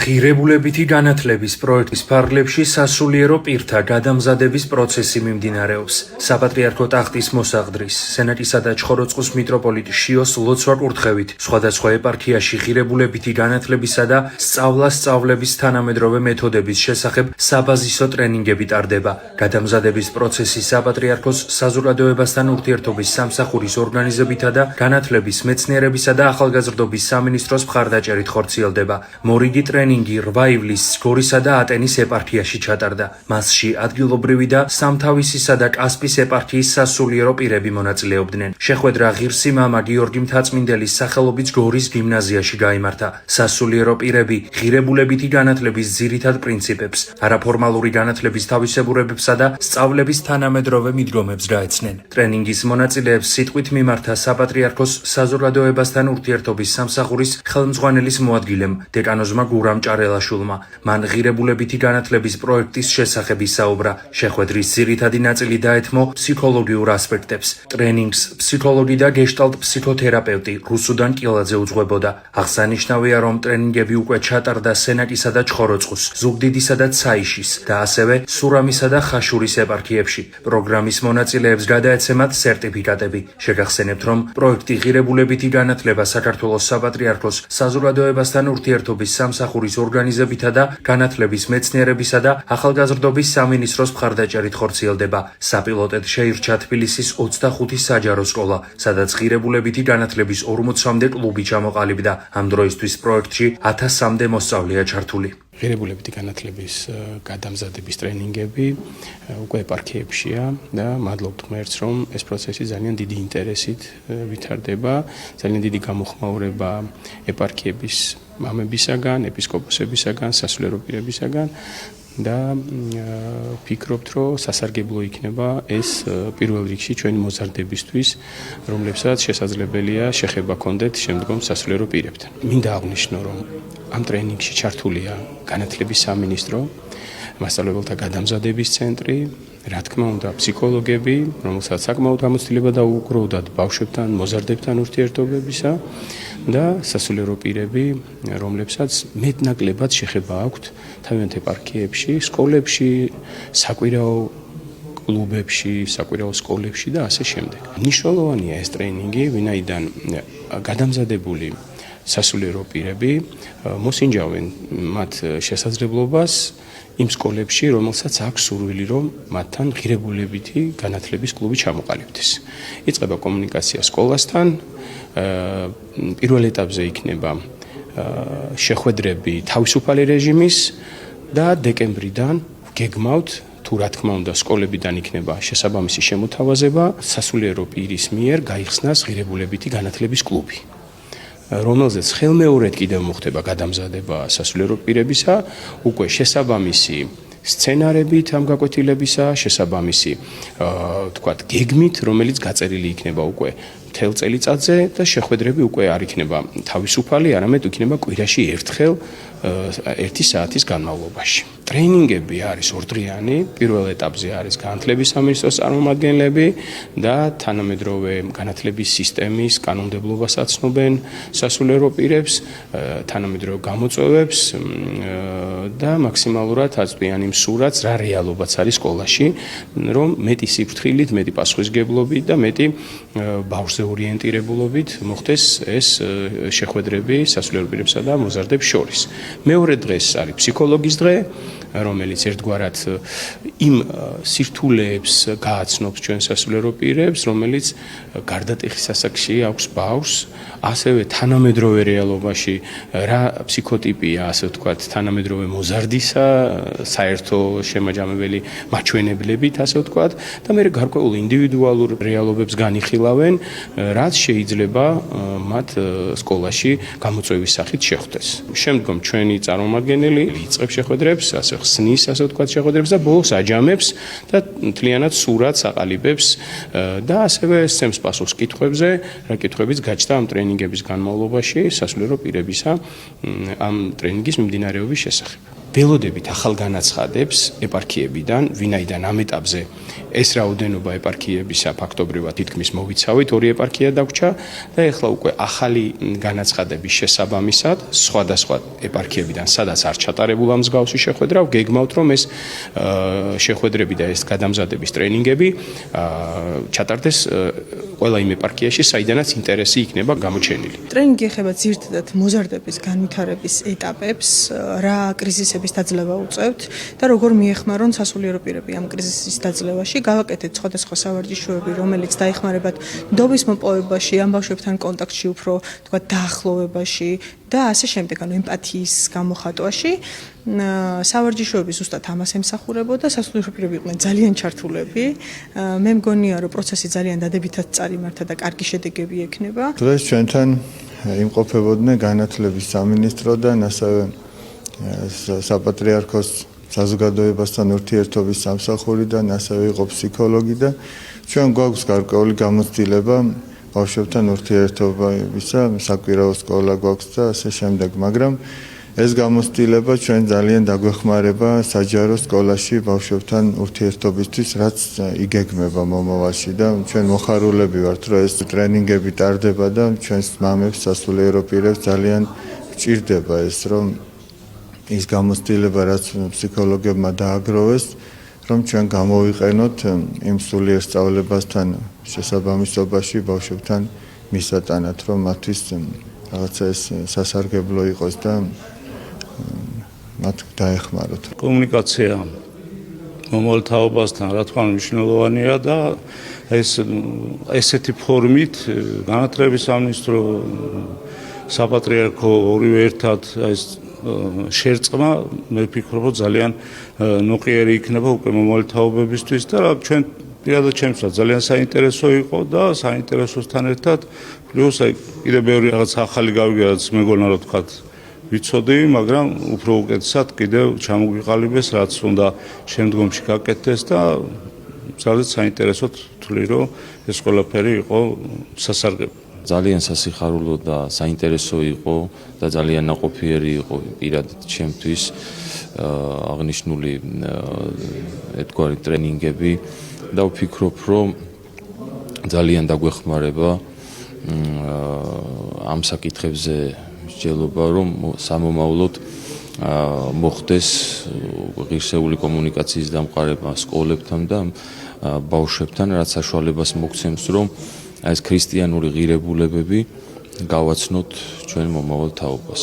ღირებულებითი განათლების პროექტის ფარგლებში სასულიერო პირთა გადამზადების პროცესი მიმდინარეობს. საპატრიარქო ტახტის მოსაღდრის, სენატისა და ჩხოროწყუს მიტროპოლიტ შიოს ლოცვა-კურთხევით სხვადასხვა ეპარქიაში ღირებულებითი განათლებისა და სწავლა-სწავლების თანამედროვე მეთოდების შესახებ საბაზისო ტრენინგები ტარდება. გადამზადების პროცესი საპატრიარქოს საზოგადოებასთან ურთიერთობის სამსახურის ორგანიზებითა და განათლების, მეცნიერებისა და ახალგაზრდობის სამინისტროს მხარდაჭერით ხორციელდება. მორიგი ტრენინგი 8 ივლისს გორისა და ატენის ეპარქიაში ჩატარდა. მასში ადგილობრივი და სამთავისისა და კასპის ეპარქიის სასულიერო პირები მონაწილეობდნენ. შეხვედრა ღირსი მამა გიორგი მთაწმინდელის სახელობის გორის გიმნაზიაში გაიმართა. სასულიერო პირები ღირებულებითი განათლების ძირითად პრინციპებს, არაფორმალური განათლების თავისებურებებსა და სწავლების თანამედროვე მიდგომებს გაეცნენ. ტრენინგის მონაწილეებს სიტყვით მიმართა საპატრიარქოს საზოგადოებასთან ურთიერთობის სამსახურის ხელმძღვანელის მოადგილემ დეკანოზმა გურამ ჭარელაშვილმა. მან ღირებულებითი განათლების პროექტის შესახებ ისაუბრა. შეხვედრის ძირითადი ნაწილი დაეთმო ფსიქოლოგიურ ასპექტებს. ტრენინგს ფსიქოლოგი და გეშტალტ ფსიქოთერაპევტი რუსუდან კილაძე უძღვებოდა. აღსანიშნავია, რომ ტრენინგები უკვე ჩატარდა სენაკისა და ჩხოროწყუს, ზუგდიდისა და ცაიშის და ასევე სურამისა და ხაშურის ეპარქიებში. პროგრამის მონაწილეებს გადაეცემათ სერტიფიკატები. შეგახსენებთ, რომ პროექტი ღირებულებითი განათლება საქართველოს საპატრიარქოს საზოგადოებასთან ურთიერთობის სამსახურის ორგანიზებითა და განათლების, მეცნიერებისა და ახალგაზრდობის სამინისტროს მხარდაჭერით ხორციელდება. საპილოტედ შეირჩა თბილისის 25 საჯარო სკოლა, სადაც ღირებულებითი განათლების 40-მდე კლუბი ჩამოყალიბდა. ამ დროისთვის პროექტში 1000-მდე მოსწავლეა ჩართული. ღირებულებითი განათლების გადამზადების ტრენინგები უკვე ეპარქიებშია და მადლობთ ღმერთს, რომ ეს პროცესი ძალიან დიდი ინტერესით ვითარდება, ძალიან დიდი გამოხმაურება ეპარქიების მამებისაგან, ეპისკოპოსებისაგან, სასულიერო პირებისაგან და ვფიქრობთ, რომ სასარგებლო იქნება ეს პირველ რიგში ჩვენი მოზარდებისთვის, რომლებსაც შესაძლებელია შეხება ჰქონდეთ შემდგომ სასულიერო პირებთან. მინდა აღვნიშნო, რომ ამ ტრენინგში ჩართულია განათლების სამინისტრო, მასწავლებელთა გადამზადების ცენტრი, რა თქმა უნდა, ფსიქოლოგები, რომელსაც საკმაოდ გამოცდილება დაუგროვდათ ბავშვებთან, მოზარდებთან ურთიერთობებისა და სასულიერო პირები, რომლებსაც მეტნაკლებად შეხება აქვთ თავიანთ ეპარქიებში, სკოლებში, საკვირაო კლუბებში, საკვირაო სკოლებში და ასე შემდეგ. მნიშვნელოვანია ეს ტრენინგი, ვინაიდან გადამზადებული სასულიერო პირები მოსინჯავენ მათ შესაძლებლობას იმ სკოლებში, რომელსაც აქვს სურვილი, რომ მათთან ღირებულებითი განათლების კლუბი ჩამოყალიბდეს. იწყება კომუნიკაცია სკოლასთან, პირველ ეტაპზე იქნება შეხვედრები თავისუფალი რეჟიმის და დეკემბრიდან გეგმავთ, თუ რა თქმა უნდა სკოლებიდან იქნება შესაბამისი შემოთავაზება, სასულიერო პირის მიერ გაიხსნას ღირებულებითი განათლების კლუბი, რომელზეც ხელმეორედ კიდევ მოხდება გადამზადება სასულიერო პირებისა, უკვე შესაბამისი სცენარებით ამ გაკვეთილებისა, შესაბამისი თქვათ გეგმით, რომელიც გაწერილი იქნება უკვე მთელ წელიწადზე და შეხვედრები უკვე არ იქნება თავისუფალი, არამედ იქნება კვირაში ერთხელ 1 საათის განმავლობაში. ტრენინგები არის ორდღიანი, პირველ ეტაპზე არის განათლების სამინისტროს წარმომადგენლები და თანამედროვე განათლების სისტემის კანონმდებლობას აცნობენ სასულიერო პირებს, თანამედროვე გამოწვევებს და მაქსიმალურად აწვდიან იმ სურათს, რა რეალობაც არის სკოლაში, რომ მეტი სიფრთხილით, მეტი პასუხისგებლობით და მეტი ბავშვზე ორიენტირებულობით მოხდეს ეს შეხვედრები სასულიერო პირებსა და მოზარდებს შორის. მეორე დღეს არის ფსიქოლოგის დღე, რომელიც ერთგვარად იმ სირთულეებს გააცნობს ჩვენ სასულიერო პირებს, რომელიც გარდატეხის ასაკში აქვს ბავშვს, ასევე თანამედროვე რეალობაში რა ფსიქოტიპია, ასე ვთქვათ, თანამედროვე მოზარდისა, საერთო შემაჯამებელი მაჩვენებლებით, ასე ვთქვათ, და მე გარკვეულ ინდივიდუალურ რეალობებს განიხილავენ, რაც შეიძლება მათ სკოლაში გამოწვევის სახით შეხვდეს. შემდგომ ჩვენი წარმომადგენელი იწყებს შეხვედრებს, ასე ხსნის, ასე ვთქვათ, შეხვედრებს და ბოლოს აჯამებს და მთლიანად სურათს აყალიბებს და ასევე სცემს პასუხს კითხვებზე, რა კითხვებიც გაჩნდა ამ ტრენინგების განმავლობაში სასულიერო პირებისა ამ ტრენინგის მიმდინარეობის შესახებ. ველოდებით ახალ განაცხადებს ეპარქიებიდან, ვინაიდან ამ ეტაპზე ეს რაოდენობა ეპარქიებისა ფაქტობრივად თითქმის მოვიცავით, 2 ეპარქია დაგვრჩა და ეხლა უკვე ახალი განაცხადების შესაბამისად სხვადასხვა ეპარქიებიდან, სადაც არ ჩატარებულა მსგავსი შეხვედრა, გეგმავთ, რომ ეს შეხვედრები და ეს გადამზადების ტრენინგები ჩატარდეს ყველა იმ ეპარქიაში, საიდანაც ინტერესი იქნება გამოჩენილი. ტრენინგი ეხება ძირითადად მოზარდების განვითარების ეტაპებს, რა კრიზისების დაძლევა უწევთ და როგორ მიეხმარონ სასულიერო პირები ამ კრიზისის დაძლევაში. გავაკეთეთ სხვადასხვა სავარჯიშოები, რომელიც დაეხმარებათ ნდობის მოპოვებაში, ამ ბავშვებთან კონტაქტში უფრო თქვა დაახლოვებაში და ასე შემდეგ, ემპათიის გამოხატვაში. სავარჯიშოები ზუსტად ამას ემსახურებოდა, სასულიერო პირები იყვნენ ძალიან ჩართულები. მე მგონია, რომ პროცესი ძალიან დადებითად წარიმართა და კარგი შედეგები ექნება. დღეს ჩვენთან იმყოფებოდნენ განათლების სამინისტროდან, ასევე საპატრიარქოს საზოგადოებასთან ურთიერთობის სამსახურიდან, ასევე იყო ფსიქოლოგი და ჩვენ გვაქვს გარკვეული გამოცდილება ბავშვებთან ურთიერთობისა, საკვირაო სკოლა გვაქვს და ასე შემდეგ, მაგრამ ეს გამოცდილება ჩვენ ძალიან დაგვეხმარება საჯარო სკოლაში ბავშვებთან ურთიერთობისთვის, რაც იგეგმება მომავალში და ჩვენ მოხარულები ვართ, რომ ეს ტრენინგები ტარდება და ჩვენს მამებს, სასულიერო პირებს ძალიან გჭირდება ეს, რომ ის გამოცდილება, რაც ფსიქოლოგებმა დააგროვეს, რომ ჩვენ გამოვიყენოთ იმ სულიერ სწავლებასთან შესაბამისობაში ბავშვებთან მისატანად, რომ მათთვის რაღაცა ეს სასარგებლო იყოს და მათ დაეხმაროთ. კომუნიკაცია მომავალ თაობასთან რა თქმა უნდა მნიშვნელოვანია და ესეთი ფორმით განათლების სამინისტრო, საპატრიარქო ორივე ერთად ეს შერწყმა მე ვფიქრობ, რომ ძალიან ნოყიერი იქნება უკვე მომავალ თაობებისთვის და ჩვენ პირადად ჩემსაც ძალიან საინტერესო იყო და საინტერესოსთან ერთად პლუს კიდე ბევრი რაღაც ახალი გავიგე, რაც მეგონა რომ თქვა ვიცოდი, მაგრამ უფრო უკეთესად კიდევ ჩამოგვიყალიბეს, რაც უნდა შემდგომში გაკეთდეს და ძალიან საინტერესოდ ვთვლი, რომ ეს ყველაფერი იყო სასარგებლო. ძალიან სასიხარულო და საინტერესო იყო და ძალიან ნაყოფიერი იყო პირადად ჩემთვის აღნიშნული ერთგვარი ტრენინგები და ვფიქრობ, რომ ძალიან დაგვეხმარება ამ საკითხებზე მსჯელობა, რომ სამომავლოდ მოხდეს ღირსეული კომუნიკაციის დამყარება სკოლებთან და ბავშვებთან, რაც საშუალებას მოგცემს, რომ ეს ქრისტიანული ღირებულებები გავაცნოთ ჩვენ მომავალ თაობას.